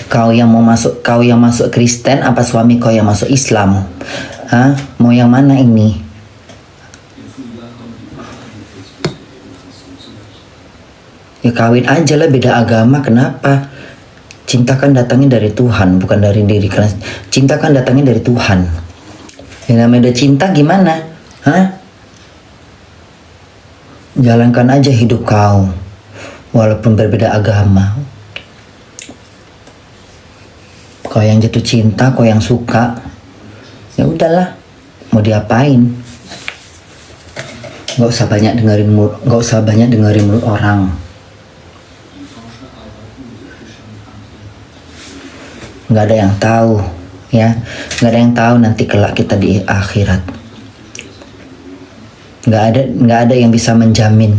Kau yang masuk Kristen apa suami kau yang masuk Islam? Hah? Mau yang mana ini? Ya kawin aja lah, beda agama, kenapa? Cinta kan datangnya dari Tuhan, bukan dari diri kalian. Cinta kan datangnya dari Tuhan. Yang namanya udah cinta gimana? Hah? Jalankan aja hidup kau, walaupun berbeda agama. Kau yang jatuh cinta, kau yang suka, ya udahlah, mau diapain? Gak usah banyak dengerin mulut orang. Gak ada yang tahu, ya. Gak ada yang tahu nanti kelak kita di akhirat. Gak ada yang bisa menjamin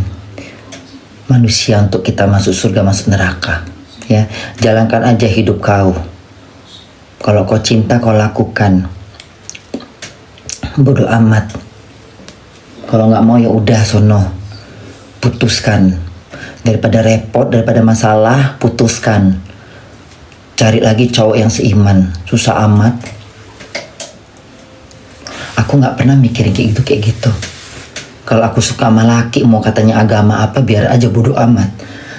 manusia untuk kita masuk surga, masuk neraka. Ya, jalankan aja hidup kau. Kalau kau cinta, kau lakukan. Bodoh amat. Kalau nggak mau ya udah sono, putuskan. Daripada repot, daripada masalah, putuskan. Cari lagi cowok yang seiman. Susah amat. Aku nggak pernah mikirin kayak gitu. Kalau aku suka sama laki, mau katanya agama apa, biar aja, bodoh amat.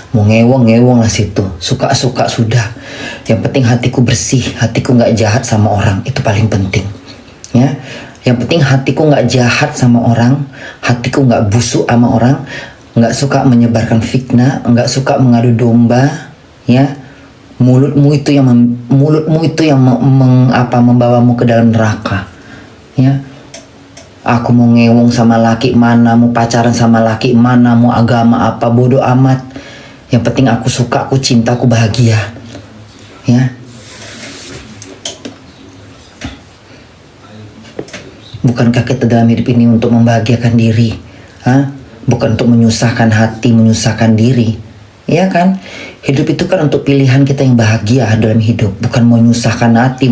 Mau ngewong lah situ, suka sudah. Yang penting hatiku bersih, hatiku nggak jahat sama orang, itu paling penting. Ya, yang penting hatiku nggak jahat sama orang, hatiku nggak busuk sama orang, nggak suka menyebarkan fitnah, nggak suka mengadu domba. Ya, mulutmu itu yang membawamu ke dalam neraka. Ya, aku mau ngewong sama laki mana, mau pacaran sama laki mana, mau agama apa, bodoh amat. Yang penting aku suka, aku cinta, aku bahagia. Ya. Bukankah kita dalam hidup ini untuk membahagiakan diri? Hah? Bukan untuk menyusahkan hati, menyusahkan diri. Iya kan? Hidup itu kan untuk pilihan kita yang bahagia dalam hidup. Bukan menyusahkan hati,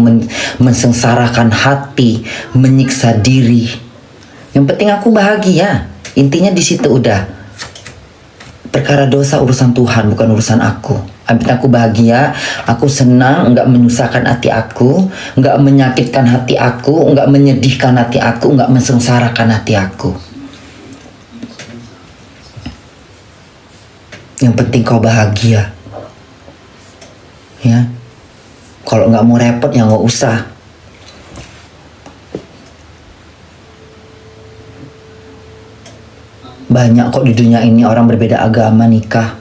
mensengsarakan hati, menyiksa diri. Yang penting aku bahagia. Intinya di situ udah. Perkara dosa urusan Tuhan, bukan urusan aku. Ambil aku bahagia, aku senang, nggak menyusahkan hati aku, nggak menyakitkan hati aku, nggak menyedihkan hati aku, nggak mensengsarakan hati aku. Yang penting kau bahagia. Ya, kalau nggak mau repot ya nggak usah. Banyak kok di dunia ini orang berbeda agama nikah.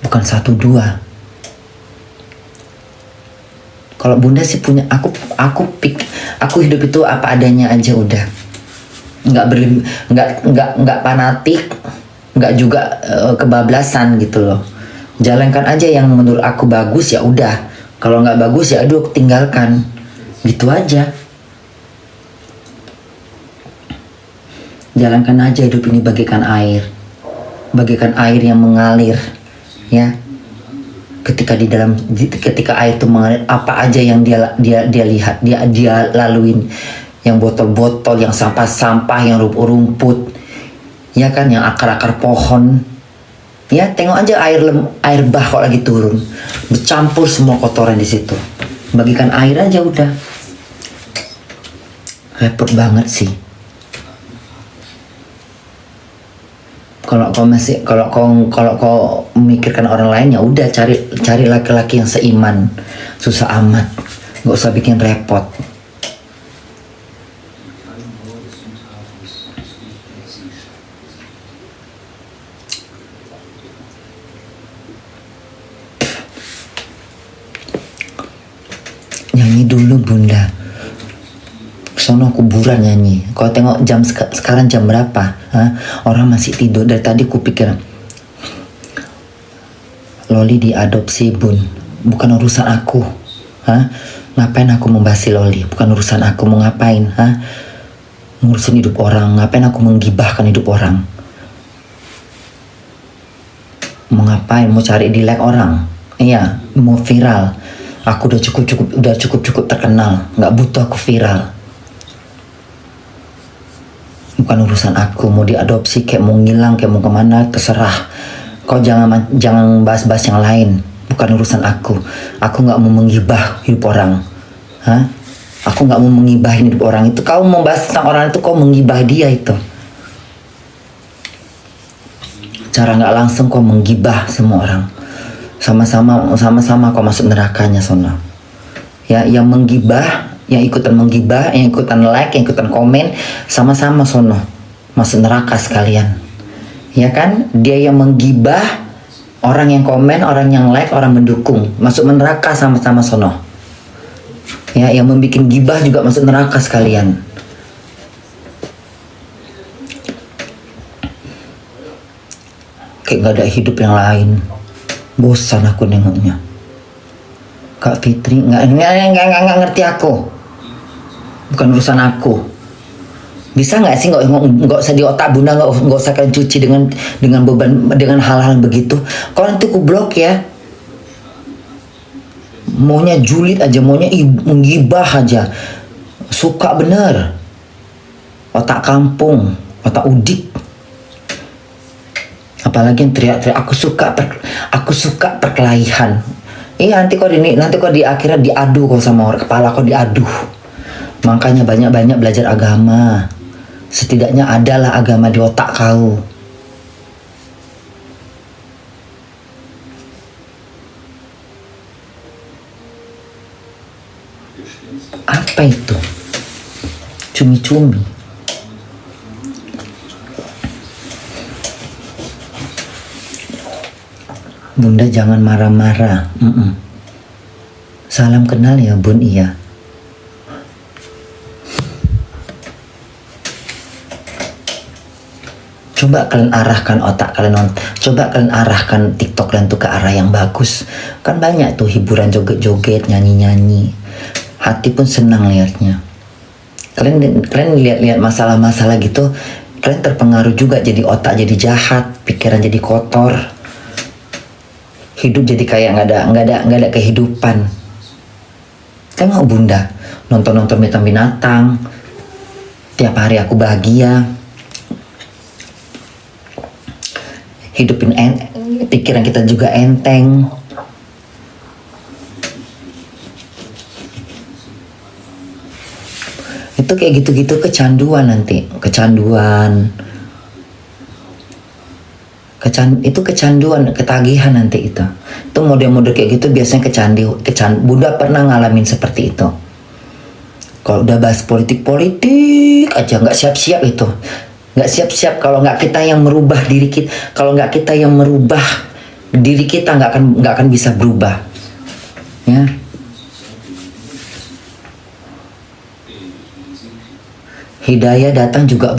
Bukan 1, 2. Kalau bunda sih punya, aku hidup itu apa adanya aja udah. Nggak fanatik, nggak juga kebablasan gitu loh. Jalankan aja yang menurut aku bagus, ya udah. Kalau nggak bagus ya aduh tinggalkan. Gitu aja. Jalankan aja hidup ini bagaikan air yang mengalir, ya. Ketika air itu mengalir, apa aja yang dia lihat, dia laluin, yang botol-botol, yang sampah-sampah, yang rumput-rumput, ya kan, yang akar-akar pohon, ya tengok aja air bah kok lagi turun, bercampur semua kotoran di situ. Bagikan air aja udah. Repot banget sih. Kalau kau memikirkan orang lain, ya udah cari laki-laki yang seiman. Susah amat, nggak usah bikin repot. Nyanyi dulu bunda. Sono kuburan nyanyi. Kau tengok jam sekarang jam berapa? Hah? Orang masih tidur. Dari tadi kupikir Loli diadopsi bun, bukan urusan aku. Hah? Ngapain aku membahas Loli? Bukan urusan aku. Mau ngapain? Hah? Ngurusin hidup orang. Ngapain aku menggibahkan hidup orang? Mau ngapain? Mau cari di like orang? Iya, mau viral. Aku udah cukup terkenal. Nggak butuh aku viral. Bukan urusan aku. Mau diadopsi kayak mau ngilang, kayak mau kemana, terserah. Kau jangan bahas-bahas yang lain, bukan urusan aku. Aku nggak mau menggibah hidup orang. Hah? Aku nggak mau menggibah hidup orang itu. Kau membahas tentang orang itu, kau menggibah dia itu. Cara nggak langsung kau menggibah semua orang. Sama-sama kau masuk nerakanya sono. Ya, yang menggibah, yang ikutan menggibah, yang ikutan like, yang ikutan komen, sama-sama sono masuk neraka sekalian. Ya kan? Dia yang menggibah, orang yang komen, orang yang like, orang mendukung, masuk neraka sama-sama sono. Ya, yang membuat gibah juga masuk neraka sekalian. Kayak gak ada hidup yang lain. Bosan aku nengoknya. Kak Fitri nggak ngerti aku. Bukan urusan aku. Bisa nggak sih nggak usah di otak bunda, nggak usah kalian cuci dengan beban, dengan hal-hal begitu. Kalau nanti aku blok ya. Maunya julid aja, maunya menggibah aja. Suka bener. Otak kampung, otak udik. Apalagi yang teriak-teriak, aku suka perkelahian. Iya, nanti kok di akhirnya diadu kok sama orang, kepala kok diadu. Makanya banyak-banyak belajar agama. Setidaknya adalah agama di otak kau. Apa itu? Cumi-cumi. Bunda jangan marah-marah. Salam kenal ya Bun, iya. Coba kalian arahkan otak kalian, coba kalian arahkan TikTok kalian tuh ke arah yang bagus. Kan banyak tuh hiburan, joget-joget, nyanyi-nyanyi. Hati pun senang liatnya. Kalian lihat-lihat masalah-masalah gitu, kalian terpengaruh juga, jadi otak jadi jahat, pikiran jadi kotor. Hidup jadi kayak nggak ada kehidupan. Tengok Bunda, nonton binatang. Tiap hari aku bahagia. Hidupin pikiran kita juga enteng. Itu kayak gitu-gitu kecanduan nanti, itu kecanduan, ketagihan nanti itu. Itu model-model kayak gitu biasanya Bunda pernah ngalamin seperti itu. Kalau udah bahas politik aja nggak siap-siap itu. Nggak siap-siap kalau nggak kita yang merubah diri kita. Kalau nggak kita yang merubah diri kita, nggak akan bisa berubah. Ya. Hidayah datang juga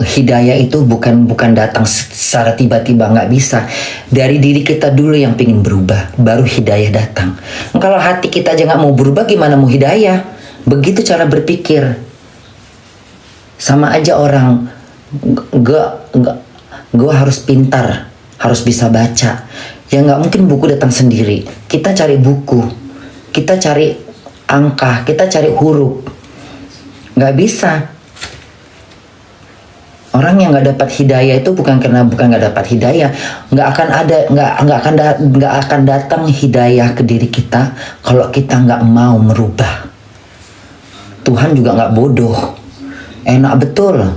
hidayah itu bukan datang secara tiba-tiba, nggak bisa. Dari diri kita dulu yang pengen berubah, baru hidayah datang. Kalau hati kita aja nggak mau berubah, gimana mau hidayah? Begitu cara berpikir. Sama aja orang, gue harus pintar, harus bisa baca. Ya nggak mungkin buku datang sendiri. Kita cari buku, kita cari angka, kita cari huruf. Nggak bisa. Orang yang nggak dapat hidayah itu bukan nggak dapat hidayah, nggak akan datang hidayah ke diri kita kalau kita nggak mau merubah. Tuhan juga nggak bodoh, enak betul.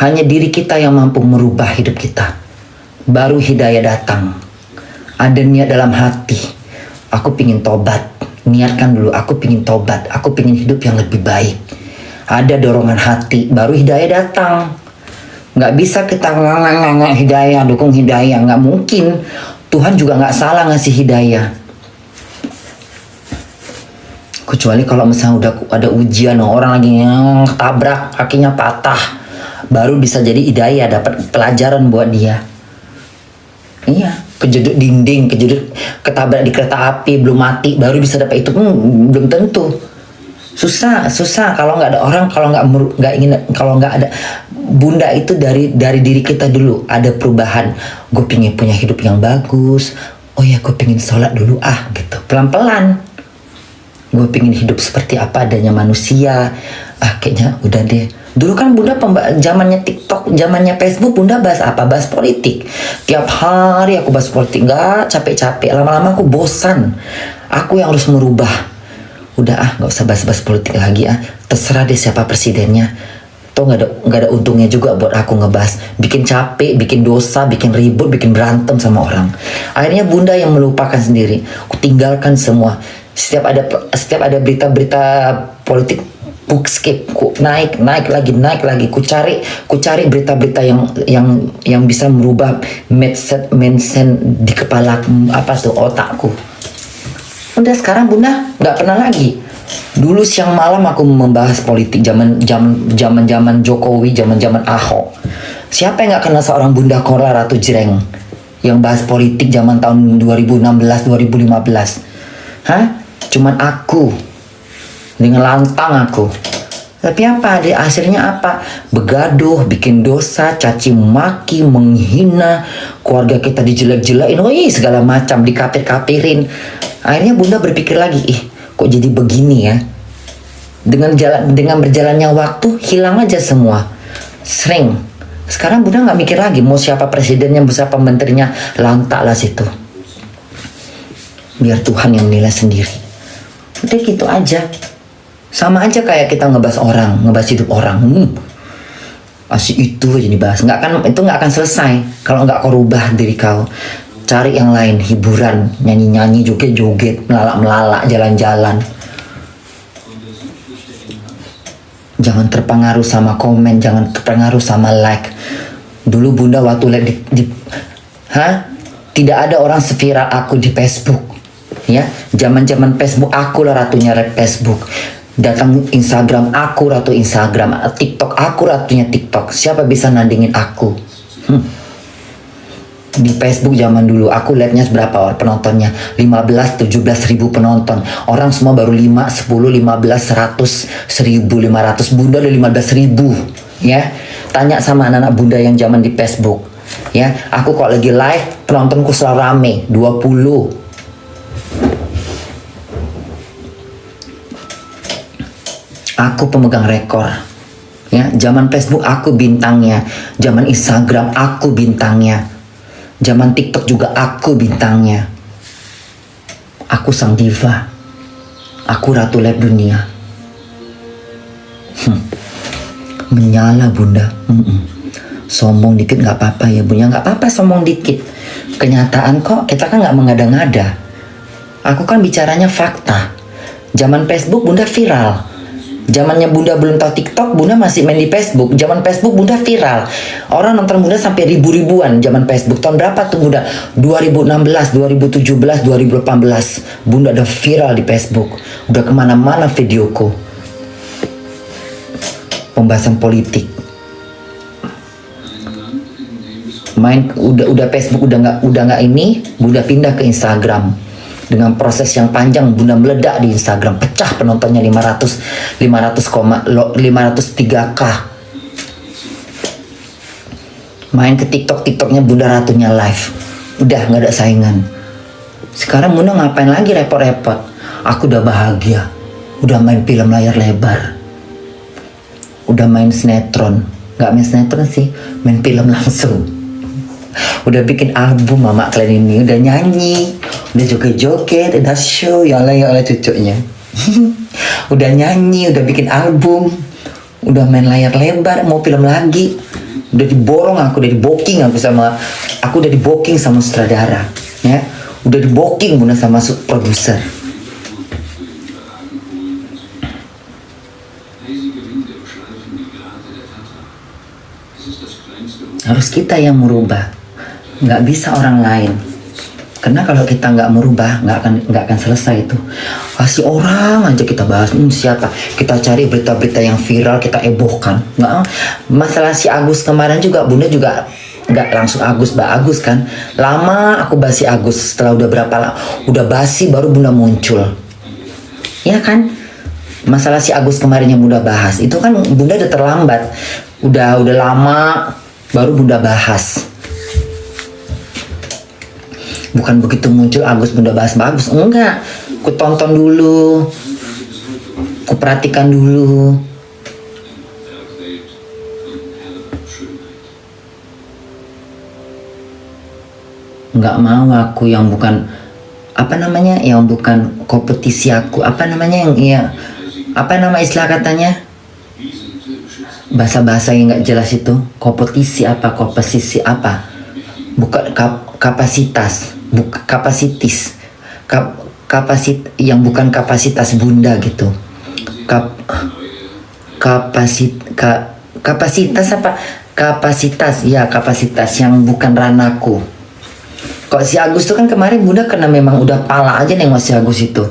Hanya diri kita yang mampu merubah hidup kita, baru hidayah datang. Ada niat dalam hati, aku pingin tobat. Niatkan dulu, aku pingin tobat, aku pingin hidup yang lebih baik. Ada dorongan hati, baru hidayah datang. Nggak bisa kita hidayah, dukung hidayah, nggak mungkin. Tuhan juga nggak salah ngasih hidayah. Kecuali kalau misalnya udah ada ujian, orang lagi tabrak, kakinya patah, baru bisa jadi hidayah, dapat pelajaran buat dia. Iya, kejedut dinding, ketabrak di kereta api, belum mati, baru bisa dapat itu. Belum tentu. Susah kalau nggak ada orang, kalau nggak ada Bunda itu dari diri kita dulu ada perubahan. Gue pingin punya hidup yang bagus. Oh ya, gue pingin sholat dulu gitu, pelan-pelan. Gue pingin hidup seperti apa adanya manusia. Kayaknya udah deh, Dulu kan Bunda zamannya TikTok, zamannya Facebook, Bunda bahas apa? Bahas politik. Tiap hari aku bahas politik, nggak capek-capek. Lama-lama aku bosan. Aku yang harus merubah. Udah nggak usah bahas-bahas politik lagi Terserah deh siapa presidennya. Tuh nggak ada untungnya juga buat aku ngebahas. Bikin capek, bikin dosa, bikin ribut, bikin berantem sama orang. Akhirnya Bunda yang melupakan sendiri. Aku tinggalkan semua. Setiap ada berita-berita politik, ku skip, ku naik lagi. Ku cari berita-berita yang bisa merubah mindset di kepala otakku. Udah sekarang Bunda nggak pernah lagi. Dulu siang malam aku membahas politik zaman Jokowi, zaman Ahok. Siapa yang nggak kenal seorang Bunda Korla Ratu Jreng yang bahas politik zaman tahun 2016 2015? Cuman aku dengan lantang aku. Tapi hasilnya apa? Begaduh, bikin dosa, caci maki, menghina, keluarga kita dijelek-jelekin, segala macam, dikafir-kafirin. Akhirnya Bunda berpikir lagi, kok jadi begini ya? Dengan berjalannya waktu hilang aja semua. Sering. Sekarang Bunda nggak mikir lagi mau siapa presidennya, mau siapa menterinya, lantak lah situ. Biar Tuhan yang menilai sendiri. Udah gitu aja. Sama aja kayak kita ngebahas hidup orang. Asik itu aja dibahas. Itu nggak akan selesai kalau nggak kau rubah diri kau. Cari yang lain, hiburan, nyanyi-nyanyi, joget-joget, melalak-melalak, jalan-jalan. Jangan terpengaruh sama komen, jangan terpengaruh sama like. Dulu Bunda waktu like tidak ada orang seviral aku di Facebook. Ya, zaman Facebook aku lah ratunya Facebook. Datang Instagram aku ratu Instagram, TikTok aku ratunya TikTok. Siapa bisa nandingin aku? Di Facebook zaman dulu aku liatnya berapa orang penontonnya? 15-17 ribu penonton. Orang semua baru 5, 10, 15, 100, 1.500. Bunda udah 15 ribu. Ya, tanya sama anak-anak Bunda yang zaman di Facebook. Ya, aku kok lagi live penontonku selalu rame 20. Aku pemegang rekor. Ya, zaman Facebook aku bintangnya, zaman Instagram aku bintangnya, zaman TikTok juga aku bintangnya. Aku sang diva. Aku ratu lab dunia. Menyala Bunda. Sombong dikit nggak apa-apa ya Bunda, nggak apa-apa sombong dikit. Kenyataan kok kita kan nggak mengada-ngada. Aku kan bicaranya fakta. Zaman Facebook Bunda viral. Zamannya Bunda belum tahu TikTok, Bunda masih main di Facebook. Zaman Facebook Bunda viral. Orang nonton Bunda sampai ribu-ribuan zaman Facebook. Tahun berapa tuh Bunda? 2016, 2017, 2018. Bunda udah viral di Facebook. Udah kemana-mana videoku. Pembahasan politik. Udah Facebook udah nggak ini, Bunda pindah ke Instagram. Dengan proses yang panjang Bunda meledak di Instagram, pecah penontonnya 503k. Main ke TikToknya Bunda ratunya live. Udah nggak ada saingan. Sekarang Bunda ngapain lagi repot-repot? Aku udah bahagia. Udah main film layar lebar. Udah main sinetron. Nggak main sinetron sih, main film langsung. Udah bikin album Mama kalian ini, udah nyanyi, udah joget-joget, udah show ya oleh cucunya. Udah nyanyi, udah bikin album, udah main layar lebar, mau film lagi. Udah diborong aku, udah di booking sama sutradara, ya. Udah di booking Bunda sama produser. Harus kita yang merubah. Nggak bisa orang lain, karena kalau kita nggak merubah nggak akan selesai itu. Kasih orang aja kita bahas, siapa kita cari berita-berita yang viral kita ebohkan. Nggak masalah si Agus kemarin juga Bunda juga nggak langsung Agus kan. Lama aku bahas si Agus, setelah udah basi baru Bunda muncul, ya kan. Masalah si Agus kemarin yang Bunda bahas itu kan Bunda udah terlambat, udah lama baru Bunda bahas. Bukan begitu muncul Agus Bunda bahas bagus, enggak. Ku tonton dulu, ku perhatikan dulu. Nggak mau aku yang bukan, apa namanya, yang bukan kompetisi aku, apa namanya, yang iya, apa nama istilah katanya, bahasa-bahasa yang nggak jelas itu, kompetisi apa, komposisi apa, bukan kapasitas, kapasitis, yang bukan kapasitas bunda gitu, Kap, kapasitas apa, kapasitas ya, kapasitas yang bukan ranahku. Kok si Agus tuh kan kemarin bunda karena memang udah pala aja nengok si Agus itu.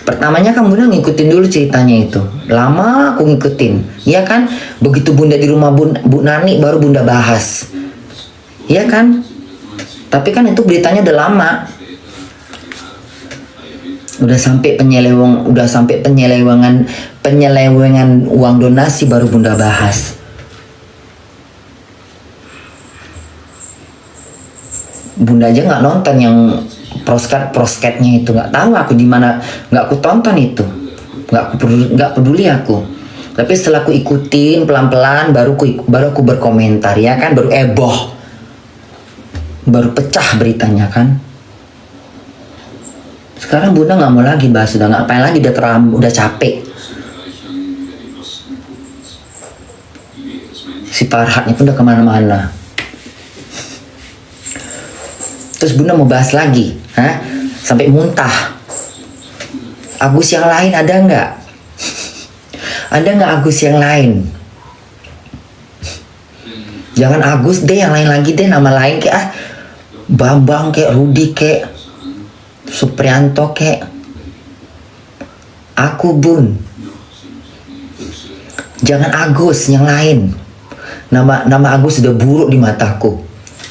Pertamanya kan bunda ngikutin dulu ceritanya itu. Lama aku ngikutin. Iya kan? Begitu bunda di rumah Bu Nani baru bunda bahas. Iya kan? Tapi kan itu beritanya udah lama. Udah sampai penyelewengan uang donasi baru bunda bahas. Bunda aja nggak nonton yang prosketnya itu, nggak tahu aku di mana, nggak aku tonton itu, nggak peduli aku. Tapi setelah aku ikutin pelan-pelan baru aku berkomentar ya kan, baru baru pecah beritanya kan. Sekarang bunda nggak mau lagi bahas, udah ngapain lagi, udah capek. Si Farhadnya pun udah kemana-mana. Terus bunda mau bahas lagi, sampai muntah. Agus yang lain ada nggak? Ada nggak Agus yang lain? Jangan Agus deh, yang lain lagi deh, nama lain kayak Bambang kayak Rudi kayak Suprianto kayak. Aku bun. Jangan Agus, yang lain. Nama Agus sudah buruk di mataku,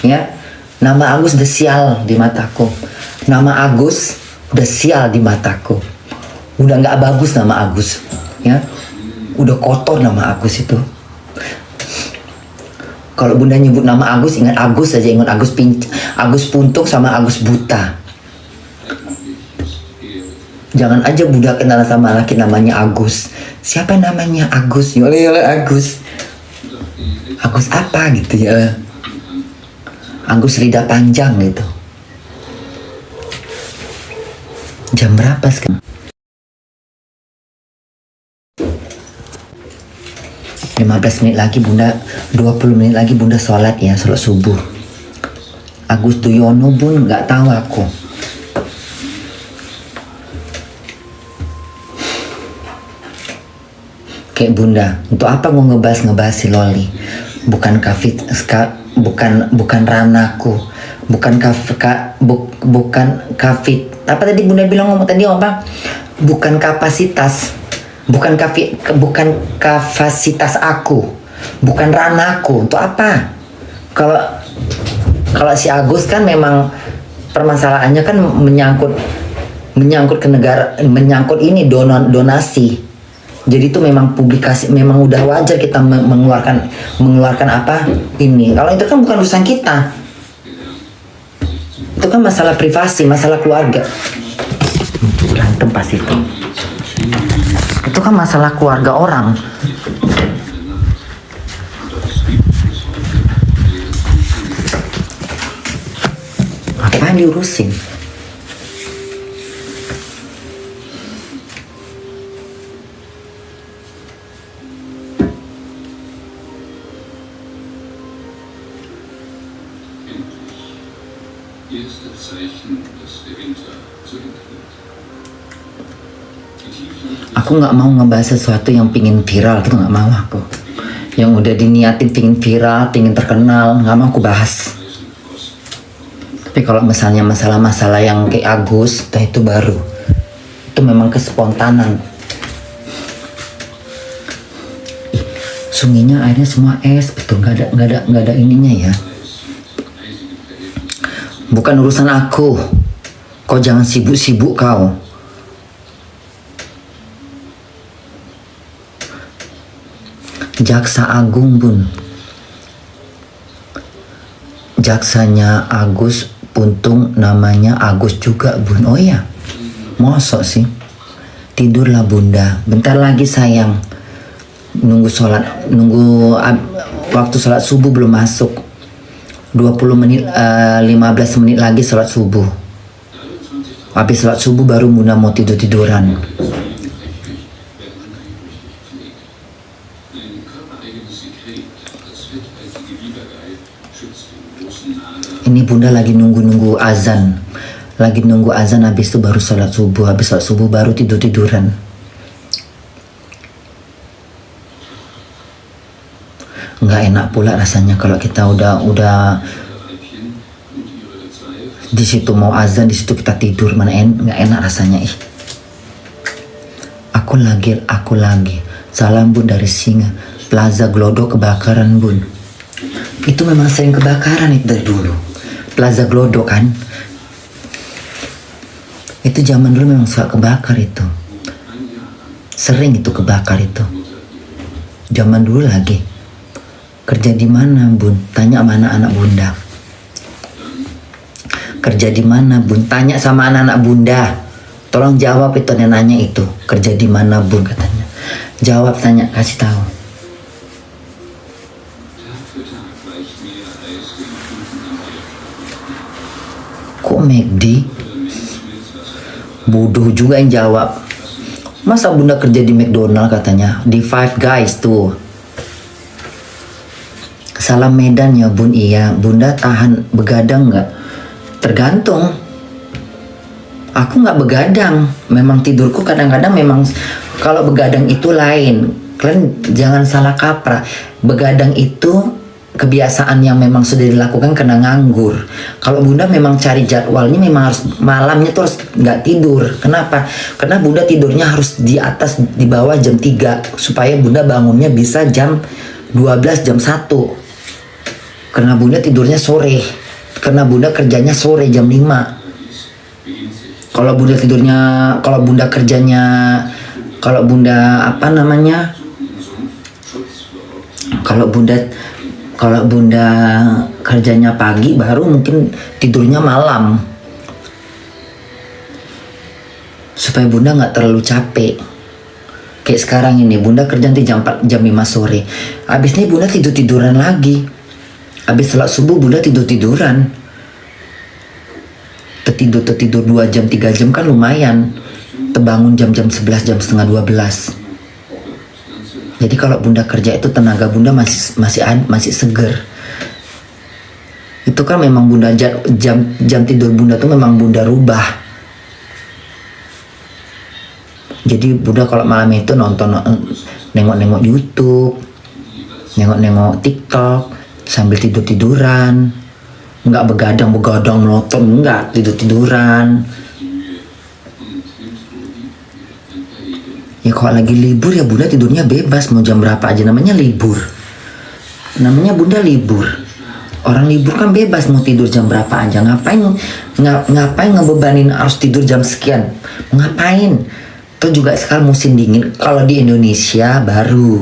ya. Nama Agus udah sial di mataku. Nama Agus udah sial di mataku. Udah nggak bagus nama Agus, ya. Udah kotor nama Agus itu. Kalau bunda nyebut nama Agus, ingat Agus aja, ingat Agus Puntung sama Agus Buta. Jangan aja bunda kenal sama laki namanya Agus. Siapa namanya Agus? Yola Agus. Agus apa gitu ya? Agus lidah panjang gitu. Jam berapa sekarang? 15 menit lagi bunda, 20 menit lagi bunda sholat ya, sholat subuh. Agus Tuyono bun, nggak tahu aku. Kayak bunda, untuk apa mau ngebahas si Loli? Bukan bukan ranahku, bukan kafit. Apa tadi bunda bilang, ngomong tadi apa? Bukan kapasitas, bukan kapasitas aku, bukan ranahku. Untuk apa? Kalau si Agus kan memang permasalahannya kan menyangkut ke negara, menyangkut ini donasi. Jadi itu memang publikasi, memang udah wajar kita mengeluarkan apa ini. Kalau itu kan bukan urusan kita. Itu kan masalah privasi, masalah keluarga. Berantem pas itu. Itu kan masalah keluarga orang. Apa yang diurusin? Aku nggak mau ngebahas sesuatu yang pingin viral, itu nggak mau aku. Yang udah diniatin pingin viral, pingin terkenal, nggak mau aku bahas. Tapi kalau misalnya masalah-masalah yang kayak Agus, itu baru. Itu memang kespontanan. Sungainya airnya semua es, betul, nggak ada ininya ya. Bukan urusan aku. Kau jangan sibuk-sibuk kau. Jaksa Agung bun. Jaksanya Agus Puntung namanya Agus juga bun. Oh ya, mosok sih. Tidurlah bunda. Bentar lagi sayang. Nunggu waktu sholat subuh belum masuk. 20 menit, 15 menit lagi sholat subuh. Habis sholat subuh baru Bunda mau tiduran. Ini Bunda lagi nunggu azan. Lagi nunggu azan, habis itu baru sholat subuh. Habis sholat subuh baru tiduran. Nggak enak pula rasanya kalau kita udah di situ mau azan, di situ kita tidur, mana nggak enak rasanya. Aku lagi. Salam Bun dari Singa. Plaza Glodok kebakaran Bun. Itu memang sering kebakaran itu dari dulu. Plaza Glodok kan. Itu zaman dulu memang suka kebakar itu. Sering itu kebakar itu. Zaman dulu lagi. Kerja di mana Bun? Tanya sama anak-anak Bunda. Kerja di mana Bun? Tanya sama anak-anak Bunda. Tolong jawab itu nanya itu. Kerja di mana Bun katanya. Jawab, tanya, kasih tahu. Kok McD? Bodoh juga yang jawab. Masa Bunda kerja di McDonald katanya? Di Five Guys tuh. Salam Medan ya Bun. Iya, Bunda tahan begadang nggak? Tergantung. Aku nggak begadang. Memang tidurku kadang-kadang memang, kalau begadang itu lain. Kalian jangan salah kaprah. Begadang itu kebiasaan yang memang sudah dilakukan karena nganggur. Kalau Bunda memang cari jadwalnya, memang harus malamnya tuh harus nggak tidur. Kenapa? Karena Bunda tidurnya harus di atas, di bawah jam 3 supaya Bunda bangunnya bisa jam 12, jam 1. Karena Bunda tidurnya sore. Karena Bunda kerjanya sore jam 5. Kalau Bunda tidurnya, kalau Bunda kerjanya, kalau Bunda kalau Bunda kerjanya pagi, baru mungkin tidurnya malam. Supaya Bunda nggak terlalu capek. Kayak sekarang ini, Bunda kerja nanti jam 4, jam 5 sore. Habis ini Bunda tiduran lagi. Habis sholat subuh Bunda tiduran. Tertidur 2 jam, 3 jam kan lumayan. Terbangun jam 11, jam setengah 12. Jadi kalau Bunda kerja itu tenaga Bunda masih seger. Itu kan memang Bunda jam tidur Bunda tuh memang Bunda rubah. Jadi Bunda kalau malam itu nengok YouTube, nengok TikTok sambil tiduran. Nggak begadang nonton, nggak, tiduran. Ya kalau lagi libur ya Bunda tidurnya bebas, mau jam berapa aja, namanya libur. Namanya Bunda libur. Orang libur kan bebas mau tidur jam berapa aja. Ngapain ngebebanin harus tidur jam sekian? Ngapain? Itu juga sekarang musim dingin. Kalau di Indonesia baru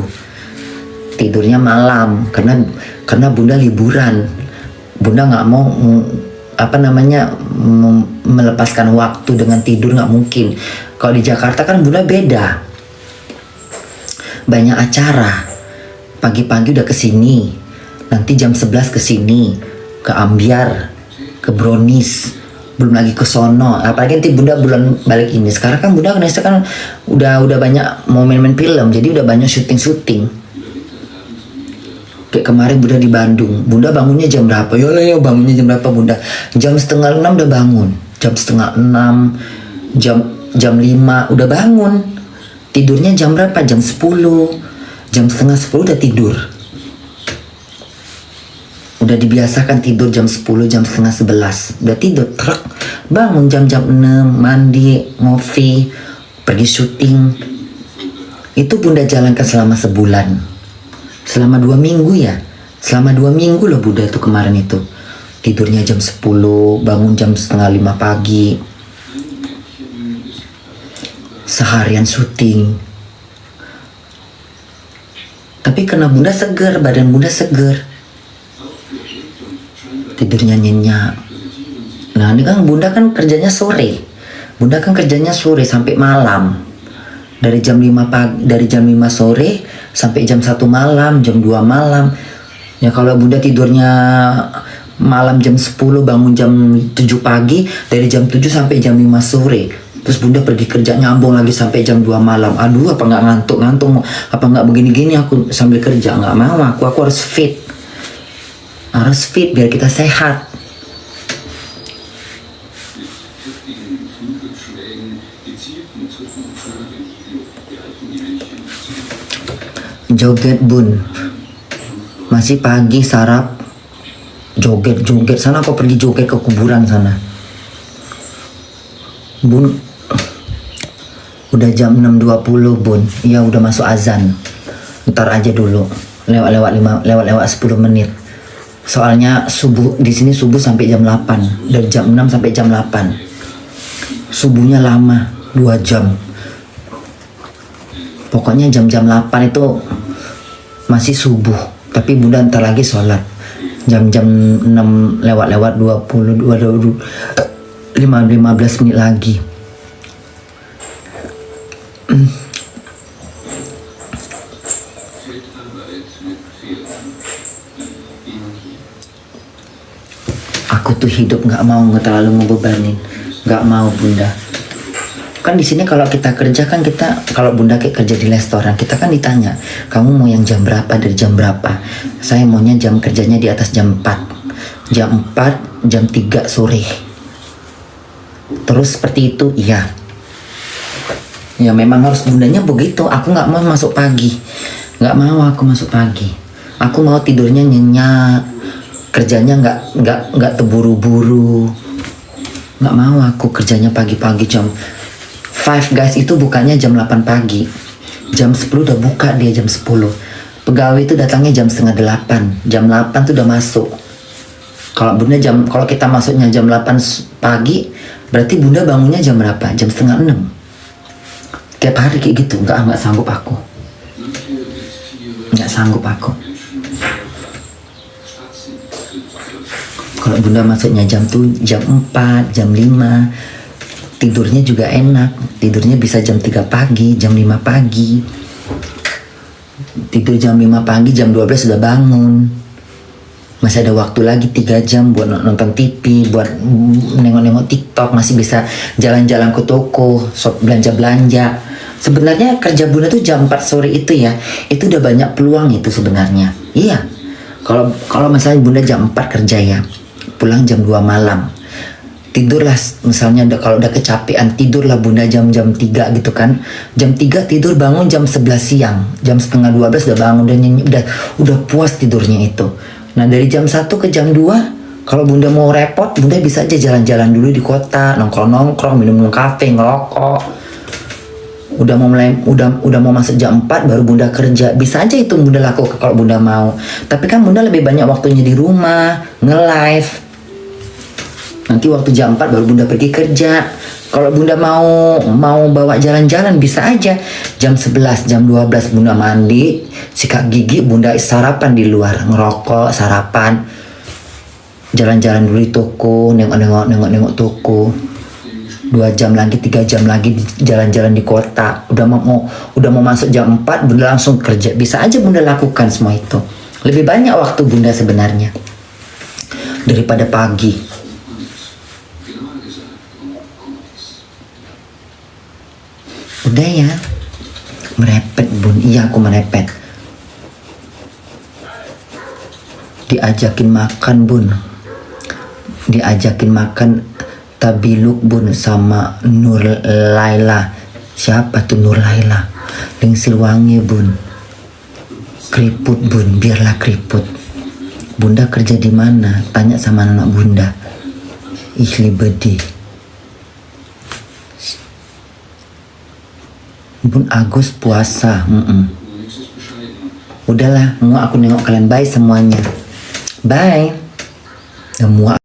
tidurnya malam karena Bunda liburan. Bunda nggak mau melepaskan waktu dengan tidur, nggak mungkin. Kalau di Jakarta kan Bunda beda, banyak acara. Pagi-pagi udah kesini, nanti jam 11 kesini, ke Ambiar, ke Brownies, belum lagi ke sono. Apalagi nanti Bunda bulan balik ini. Sekarang kan Bunda kan udah banyak mau main-main film, jadi udah banyak syuting. Kayak kemarin Bunda di Bandung, Bunda bangunnya jam berapa? Ya bangunnya jam berapa Bunda? Jam setengah 6 udah bangun. Jam setengah 6, jam 5 udah bangun. Tidurnya jam berapa? Jam 10. Jam setengah 10 udah tidur. Udah dibiasakan tidur jam 10, jam setengah 11. Udah tidur, truk. Bangun jam 6, mandi, ngopi, pergi syuting. Itu Bunda jalankan selama sebulan. Selama 2 minggu ya. Selama 2 minggu loh Bunda tuh kemarin itu. Tidurnya jam 10, bangun jam setengah 5 pagi. Seharian syuting. Tapi karena Bunda seger, badan Bunda seger. Tidurnya nyenyak. Nah ini kan Bunda kan kerjanya sore. Bunda kan kerjanya sore sampai malam. Dari jam 5 sore sampai jam 1 malam, jam 2 malam. Ya kalau Bunda tidurnya malam jam 10 bangun jam 7 pagi, dari jam 7 sampai jam 5 sore. Terus bunda pergi kerja nyambung lagi sampai jam 2 malam. Aduh, apa nggak ngantuk, apa nggak begini-gini aku sambil kerja. Nggak mau, aku harus fit. Harus fit biar kita sehat. Joget bun, masih pagi sarap, joget sana, aku pergi joget ke kuburan sana bun. Udah jam 6.20 bun, iya udah masuk azan. Ntar aja dulu, lewat 10 menit. Soalnya subuh di sini subuh sampai jam 8, dari jam 6 sampai jam 8. Subuhnya lama, 2 jam. Pokoknya jam-jam 8 itu masih subuh, tapi bunda ntar lagi sholat. Jam-jam 6 lewat 15 menit lagi. Aku tuh hidup nggak mau terlalu ngebebanin, nggak mau bunda. Kan di sini kalau kita kerja kan kalau bunda kayak kerja di restoran, kita kan ditanya, kamu mau yang jam berapa, dari jam berapa? Saya maunya jam kerjanya di atas jam 4. Jam 4, jam 3 sore. Terus seperti itu, iya. Ya memang harus bundanya begitu. Aku nggak mau masuk pagi. Nggak mau aku masuk pagi. Aku mau tidurnya nyenyak. Kerjanya nggak terburu-buru. Nggak mau aku kerjanya pagi-pagi jam Five Guys itu bukanya jam 8 pagi. Jam 10 udah buka dia jam 10. Pegawai itu datangnya jam setengah 8. Jam 8 tuh udah masuk. Kalau kita masuknya jam 8 pagi, berarti bunda bangunnya jam berapa? Jam setengah 6. Tiap hari kayak gitu, nggak sanggup aku. Nggak sanggup aku. Kalau bunda masuknya jam 4, jam 5, tidurnya juga enak. Tidurnya bisa jam 3 pagi, jam 5 pagi. Tidur jam 5 pagi, jam 12 sudah bangun. Masih ada waktu lagi 3 jam buat nonton TV, buat nengok-nengok TikTok. Masih bisa jalan-jalan ke toko, belanja-belanja. Sebenarnya kerja bunda tuh jam 4 sore itu ya, itu udah banyak peluang itu sebenarnya. Iya, kalau misalnya bunda jam 4 kerja ya, pulang jam 2 malam. Tidurlah misalnya kalau udah kecapean, tidurlah bunda jam-jam 3 gitu kan. Jam 3 tidur, bangun jam 11 siang. Jam setengah 12 udah bangun, udah puas tidurnya itu. Nah dari jam 1 ke jam 2, kalau bunda mau repot, bunda bisa aja jalan-jalan dulu di kota, nongkrong-nongkrong, minum kafe, ngerokok. Udah mau masuk jam 4 baru bunda kerja. Bisa aja itu bunda lakukan kalau bunda mau. Tapi kan bunda lebih banyak waktunya di rumah, nge-live. Nanti waktu jam 4 baru bunda pergi kerja. Kalau bunda mau bawa jalan-jalan bisa aja. Jam 11, jam 12 bunda mandi, sikat gigi, bunda sarapan di luar, ngerokok, sarapan. Jalan-jalan dulu di toko, nengok toko. 2 jam lagi, 3 jam lagi jalan-jalan di kota. Udah mau masuk jam 4 bunda langsung kerja. Bisa aja bunda lakukan semua itu. Lebih banyak waktu bunda sebenarnya daripada pagi. Udah ya, merepet bun. Iya aku merepet. Diajakin makan bun, diajakin makan tabiluk bun sama Nur Laila. Siapa tuh Nur Laila? Lingsir wangi bun. Keriput bun, biarlah keriput. Bunda kerja di mana? Tanya sama anak bunda. Ihli bedi. Bun Agus puasa. Udahlah, mau aku nengok kalian. Bye semuanya. Bye. Semua